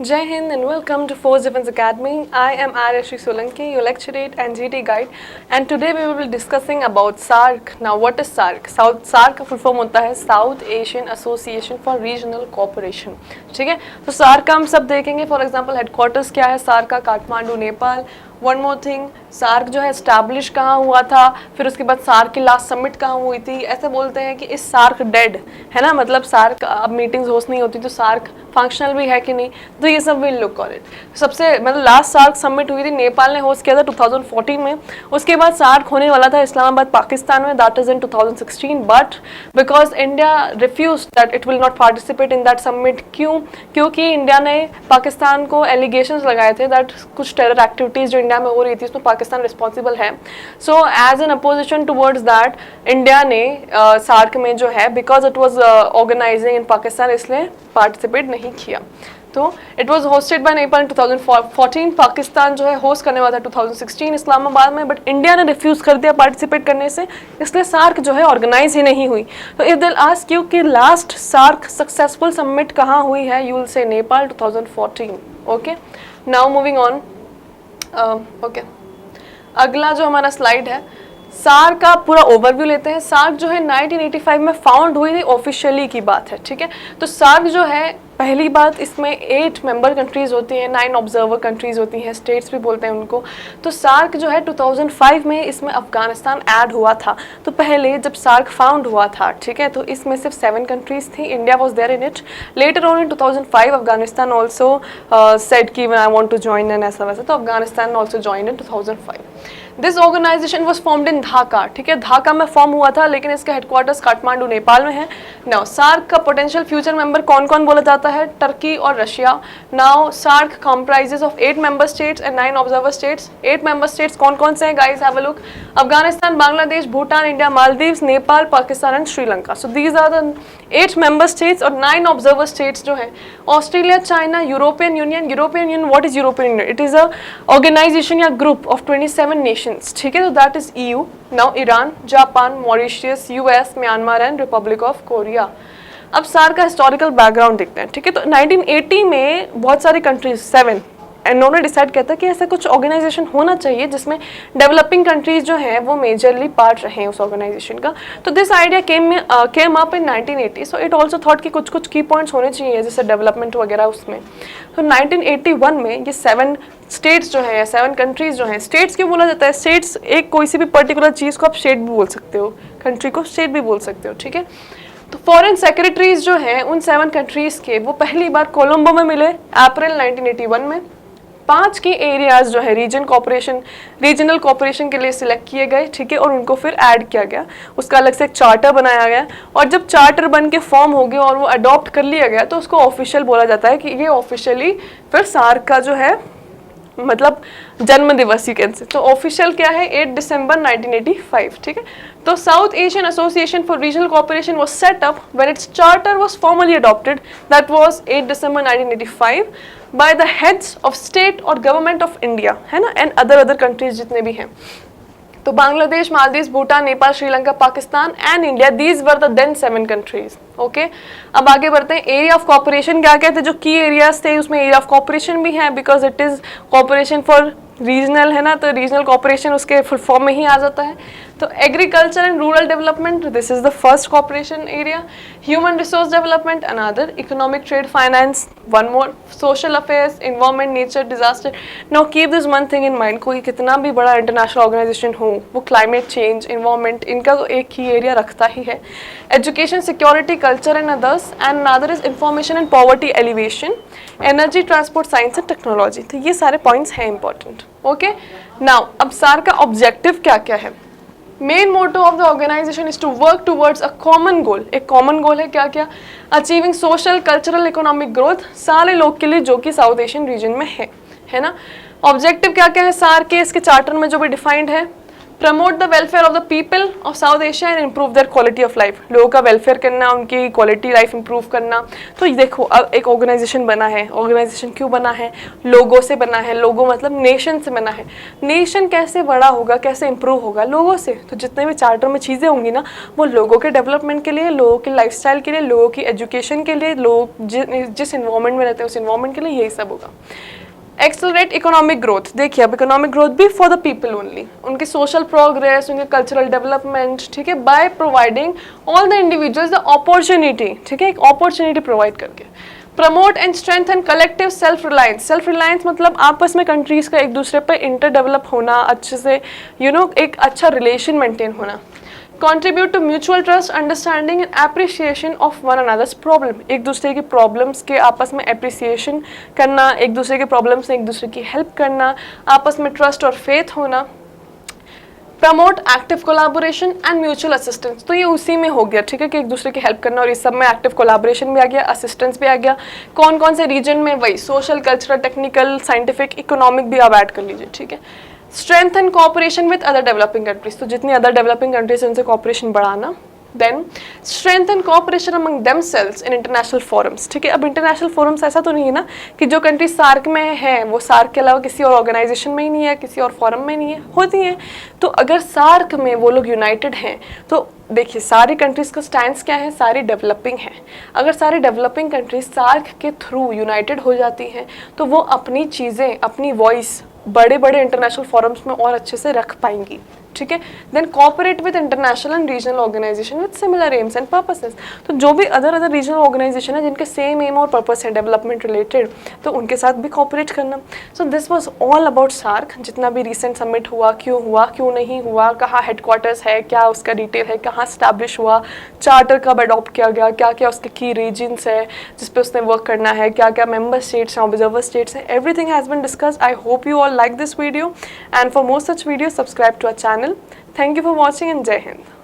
Jai Hind and welcome to Force Defense Academy. I am Arya Solanki, your lecturate and GT guide, and today we will be discussing about SAARC. Now, what is SAARC? SAARC का full form होता है South Asian Association for Regional Cooperation. ठीक है, तो SAARC का हम सब देखेंगे. फॉर एग्जाम्पल हेडक्वार्टर्स क्या है SAARC का? Kathmandu, Nepal. One more thing, SAARC जो है स्टैब्लिश कहाँ हुआ था, फिर उसके बाद सार्क की लास्ट सबमिट कहाँ हुई थी. ऐसे बोलते हैं कि इस सार्क डेड है ना, मतलब सार्क अब मीटिंग्स होस्ट नहीं होती तो सार्क फंक्शनल भी है कि नहीं, तो ये सब विल लुक ऑन इट. सबसे मतलब लास्ट सार्क सबमिट हुई थी, नेपाल ने होस्ट किया था 2014 में. उसके बाद सार्क होने वाला था इस्लामाबाद पाकिस्तान में, that is in 2016, but because India refuse that it will not participate in that summit. क्यों? क्योंकि इंडिया ने पाकिस्तान को एलिगेशंस लगाए थे दैट कुछ टेरर एक्टिविटीज जो इंडिया में हो रही थी उसमें पाकिस्तान रिस्पॉन्सिबल है. So as an opposition towards that India ने सार्क में जो है, because it was organising in Pakistan, इसलिए पार्टिसिपेट नहीं किया. तो it was hosted by Nepal in 2014. Pakistan जो है होस्ट करने वाला था 2016 इस्लामाबाद में, बट इंडिया ने रिफ्यूज कर दिया पार्टिसिपेट करने से, इसलिए सार्क जो है ऑर्गेनाइज ही नहीं हुई. तो इफ दिल आस्क यू कि लास्ट सार्क सक्सेसफुल सबमिट कहाँ हुई है, you will say Nepal 2014. Okay, now moving on. Okay, अगला जो हमारा स्लाइड है, सार्क का पूरा ओवरव्यू लेते हैं. सार्क जो है 1985 में फाउंड हुई थी, ऑफिशियली की बात है. ठीक है, तो सार्क जो है पहली बात, इसमें 8 मेंबर कंट्रीज होती हैं, 9 ऑब्जर्वर कंट्रीज होती हैं, स्टेट्स भी बोलते हैं उनको. तो सार्क जो है 2005 में इसमें अफगानिस्तान ऐड हुआ था. तो पहले जब सार्क फाउंड हुआ था, ठीक है, तो इसमें सिर्फ 7 कंट्रीज थी. India was there in it. Later on in 2005 Afghanistan also said कि I want to join, and ऐसा वैसा, तो Afghanistan also join in 2005. This organisation was formed in Dhaka. ठीक है, ढाका में फॉर्म हुआ था, लेकिन इसका हेडक्वार्टर्स काठमांडू नेपाल में है. नाउ सार्क का पोटेंशियल फ्यूचर मेंबर कौन कौन बोला जाता है? टर्की और Russia. Now SAARC comprises of 8 member states and 9 observer states. 8 member states कौन कौन से हैं guys? Have a look. Afghanistan, Bangladesh, Bhutan, India, Maldives, Nepal, Pakistan and Sri Lanka. So these are the 8 member states और 9 ऑब्जर्वर स्टेट्स जो है Australia, China, European Union. European Union, what is European Union? It is a organisation या group of 27 nations. ठीक है, तो that is EU. Now Iran, Japan, Mauritius, US, Myanmar and Republic of Korea. अब सार्क का historical background देखते हैं. ठीक है, तो 1980 में बहुत सारी कंट्रीज 7 इन्होंने डिसाइड किया था कि ऐसा कुछ ऑर्गेनाइजेशन होना चाहिए जिसमें डेवलपिंग कंट्रीज जो हैं वो मेजरली पार्ट रहे उस ऑर्गेनाइजेशन का. तो this idea came up in 1980. So it also thought कि कुछ कुछ की पॉइंट्स होने चाहिए जैसे डेवलपमेंट वगैरह उसमें. तो 1981 में ये 7 स्टेट्स जो है, 7 कंट्रीज जो हैं. स्टेट्स क्यों बोला जाता है? स्टेट्स एक कोई सी भी पर्टिकुलर चीज़ को आप स्टेट भी बोल सकते हो, कंट्री को स्टेट भी बोल सकते हो. ठीक है, तो फॉरेन सेक्रेटरीज जो हैं उन 7 कंट्रीज के, वो पहली बार कोलंबो में मिले अप्रैल 1981 में. 5 के एरियाज जो है रीजनल कॉपरेशन के लिए सिलेक्ट किए गए. ठीक है, और उनको फिर ऐड किया गया, उसका अलग से एक चार्टर बनाया गया. और जब चार्टर बन के फॉर्म हो गया और वो अडॉप्ट कर लिया गया, तो उसको ऑफिशियल बोला जाता है कि ये ऑफिशियली फिर सार्क का जो है मतलब जन्म दिवस यू कैन से. तो ऑफिशियल क्या है? 8 दिसंबर 1985. ठीक है, तो South Asian Association for Regional Cooperation was set up when its charter was formally adopted. That was 8 December 1985 by the heads of state और गवर्नमेंट ऑफ इंडिया, है ना, and other countries जितने भी हैं. तो Bangladesh, Maldives, Bhutan, Nepal, Sri Lanka, Pakistan and India, these were the then 7 countries. Okay, अब आगे बढ़ते हैं. एरिया ऑफ कॉपरेशन क्या कहते हैं? जो की एरियाज थे उसमें एरिया ऑफ कॉपरेशन भी है, because it is cooperation for regional, है ना, तो रीजनल कॉपरेशन उसके फुल फॉर्म में ही आ जाता है. तो agriculture and rural development, this is the first cooperation area. Human resource development another. Economic trade finance one more. Social affairs, environment, nature, disaster. Now keep this one thing in mind, कोई कितना भी बड़ा international organisation हो, वो climate change, environment, इनका तो एक ही area रखता ही है. Education, security, culture and others. And another is information and poverty alleviation, energy, transport, science and technology. तो ये सारे पॉइंट्स हैं इंपॉर्टेंट. ओके, नाउ अब सार्क का ऑब्जेक्टिव क्या क्या है? Main motto of the organisation is to work towards a common goal. एक कॉमन गोल है, क्या क्या? Achieving social, cultural, economic growth सारे लोग के लिए जो कि साउथ एशियन रीजन में है ना. ऑब्जेक्टिव क्या क्या है सार्क के? इसके चार्टर में जो भी डिफाइंड है. Promote the welfare of the people of south Asia and improve their quality of life, लोगों का वेलफेयर करना, उनकी क्वालिटी लाइफ इंप्रूव करना। तो ये देखो अब एक ऑर्गेनाइजेशन बना है, ऑर्गेनाइजेशन क्यों बना है, लोगों से बना है, लोगों मतलब नेशन से बना है। नेशन कैसे बड़ा होगा, कैसे इंप्रूव होगा, लोगों से। तो जितने भी चार्टर में चीज़ें होंगी ना, वो लोगों के डेवलपमेंट के लिए, लोगों की लाइफस्टाइल के लिए, लोगों की एजुकेशन के लिए, लोग जिस इन्वायरमेंट में रहते हैं उस इन्वायरमेंट के लिए, यही सब होगा। एक्सेलरेट इकोनॉमिक ग्रोथ, देखिए अब इकोनॉमिक ग्रोथ भी फॉर द पीपल ओनली, उनके सोशल प्रोग्रेस, उनके कल्चरल डेवलपमेंट, ठीक है, by providing all the individuals the opportunity, ठीक है, एक अपॉर्चुनिटी प्रोवाइड करके। Promote and strengthen collective self reliance, self reliance मतलब आपस में कंट्रीज का एक दूसरे पर इंटर डेवलप होना, अच्छे से एक अच्छा रिलेशन मेंटेन होना। Contribute to mutual trust, understanding and appreciation of one another's problem, एक दूसरे की प्रॉब्लम्स के आपस में अप्रिसिएशन करना, एक दूसरे के प्रॉब्लम्स में एक दूसरे की हेल्प करना, आपस में ट्रस्ट और फेथ होना। Promote active collaboration and mutual assistance, तो ये उसी में हो गया, ठीक है, कि एक दूसरे की हेल्प करना, और इस सब में एक्टिव कोलाबोरेशन भी आ गया, असिस्टेंस भी आ गया। कौन कौन से रीजन में, वही social, cultural, technical, scientific, economic भी आप ऐड कर लीजिए, ठीक है। Strength and cooperation with other developing countries, तो जितनी अदर डेवलपिंग कंट्रीज हैं उनसे कोऑपरेशन बढ़ाना। Then strength and cooperation among themselves in international forums, ठीक है। अब इंटरनेशनल फोरम्स ऐसा तो नहीं है ना कि जो कंट्री सार्क में है वो सार्क के अलावा किसी और ऑर्गेनाइजेशन में ही नहीं है, किसी और फोरम में नहीं है, होती हैं। तो अगर सार्क में वो लोग यूनाइटेड हैं तो देखिए सारी कंट्रीज का स्टैंड क्या है, सारी डेवलपिंग है। अगर सारी डेवलपिंग कंट्रीज सार्क के थ्रू यूनाइटेड हो जाती हैं तो वो अपनी चीज़ें, अपनी वॉइस बड़े बड़े इंटरनेशनल फोरम्स में और अच्छे से रख पाएंगी, ठीक है। Then cooperate with international and regional organisation with similar aims and purposes, तो जो भी अदर रीजनल ऑर्गेनाइजेशन है जिनके सेम एम और पर्पस है डेवलपमेंट रिलेटेड, तो उनके साथ भी कोऑपरेट करना। So this was all about SAARC, जितना भी रिसेंट समिट हुआ, क्यों नहीं हुआ, कहाँ हेडक्वार्टर्स है, क्या उसका डिटेल है, कहाँ स्टैब्लिश हुआ, चार्टर कब अडॉप्ट किया गया, क्या क्या उसके की रीजन्स है जिस पे उसने वर्क करना है, क्या क्या मेंबर स्टेट्स हैं, ऑब्जर्वर स्टेट्स हैं, everything has been discussed. I hope you all like this video, and for more such videos subscribe to our channel. Thank you for watching and Jai Hind.